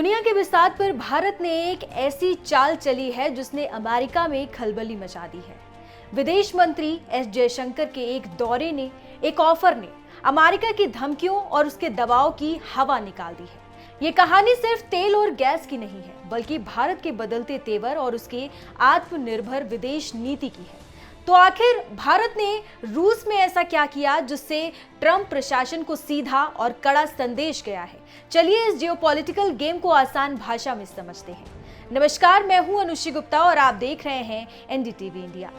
दुनिया के बिसात पर भारत ने एक ऐसी चाल चली है जिसने अमेरिका में खलबली मचा दी है। विदेश मंत्री एस जयशंकर के एक दौरे ने, एक ऑफर ने अमेरिका की धमकियों और उसके दबाव की हवा निकाल दी है। ये कहानी सिर्फ तेल और गैस की नहीं है, बल्कि भारत के बदलते तेवर और उसके आत्मनिर्भर विदेश नीति की है। तो आखिर भारत ने रूस में ऐसा क्या किया जिससे ट्रंप प्रशासन को सीधा और कड़ा संदेश गया है? चलिए इस जियोपॉलिटिकल गेम को आसान भाषा में समझते हैं। नमस्कार, मैं हूं अनुषी गुप्ता और आप देख रहे हैं एनडीटीवी इंडिया।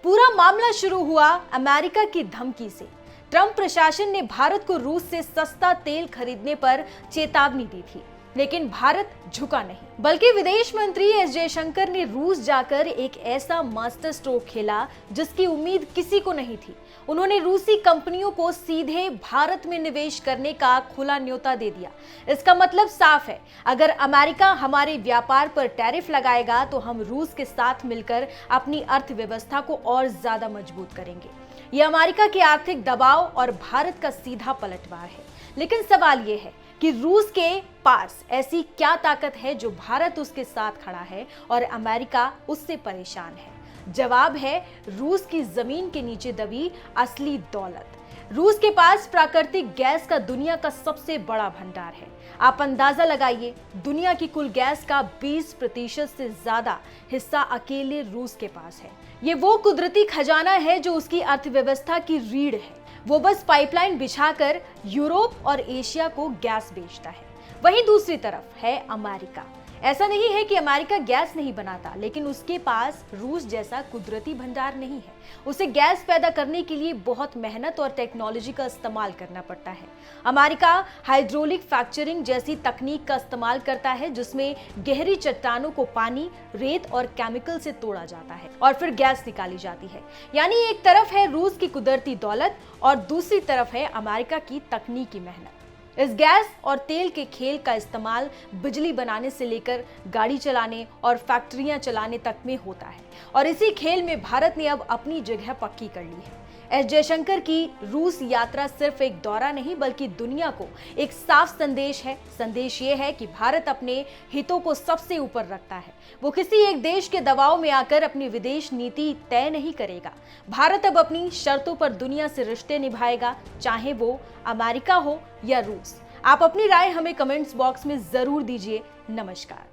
पूरा मामला शुरू हुआ अमेरिका की धमकी से। ट्रंप प्रशासन ने भारत को रूस से सस्ता तेल खरीदने पर चेतावनी दी थी, लेकिन भारत झुका नहीं। बल्कि विदेश मंत्री एस जयशंकर ने रूस जाकर एक ऐसा मास्टर स्ट्रोक खेला जिसकी उम्मीद किसी को नहीं थी। उन्होंने रूसी कंपनियों को सीधे भारत में निवेश करने का खुला न्योता दे दिया। इसका मतलब साफ है, अगर अमेरिका हमारे व्यापार पर टैरिफ लगाएगा तो हम रूस के साथ मिलकर अपनी अर्थव्यवस्था को और ज्यादा मजबूत करेंगे। ये अमेरिका के आर्थिक दबाव और भारत का सीधा पलटवार है। लेकिन सवाल ये है कि रूस के पास ऐसी क्या ताकत है जो भारत उसके साथ खड़ा है और अमेरिका उससे परेशान है? जवाब है रूस की जमीन के नीचे दबी असली दौलत। रूस के पास प्राकृतिक गैस का दुनिया का सबसे बड़ा भंडार है। आप अंदाजा लगाइए, दुनिया की कुल गैस का 20% से ज्यादा हिस्सा अकेले रूस के पास है। ये वो कुदरती खजाना है जो उसकी अर्थव्यवस्था की रीढ़ है। वो बस पाइपलाइन बिछाकर यूरोप और एशिया को गैस बेचता है। वहीं दूसरी तरफ है अमेरिका। ऐसा नहीं है कि अमेरिका गैस नहीं बनाता, लेकिन उसके पास रूस जैसा कुदरती भंडार नहीं है। उसे गैस पैदा करने के लिए बहुत मेहनत और टेक्नोलॉजी का इस्तेमाल करना पड़ता है। अमेरिका हाइड्रोलिक फ्रैक्चरिंग जैसी तकनीक का इस्तेमाल करता है, जिसमें गहरी चट्टानों को पानी, रेत और केमिकल से तोड़ा जाता है और फिर गैस निकाली जाती है। यानी एक तरफ है रूस की कुदरती दौलत और दूसरी तरफ है अमेरिका की तकनीकी मेहनत। इस गैस और तेल के खेल का इस्तेमाल बिजली बनाने से लेकर गाड़ी चलाने और फैक्ट्रियां चलाने तक में होता है, और इसी खेल में भारत ने अब अपनी जगह पक्की कर ली है। एस जयशंकर की रूस यात्रा सिर्फ एक दौरा नहीं, बल्कि दुनिया को एक साफ संदेश है। संदेश ये है कि भारत अपने हितों को सबसे ऊपर रखता है। वो किसी एक देश के दबाव में आकर अपनी विदेश नीति तय नहीं करेगा। भारत अब अपनी शर्तों पर दुनिया से रिश्ते निभाएगा, चाहे वो अमेरिका हो या रूस। आप अपनी राय हमें कमेंट्स बॉक्स में जरूर दीजिए। नमस्कार।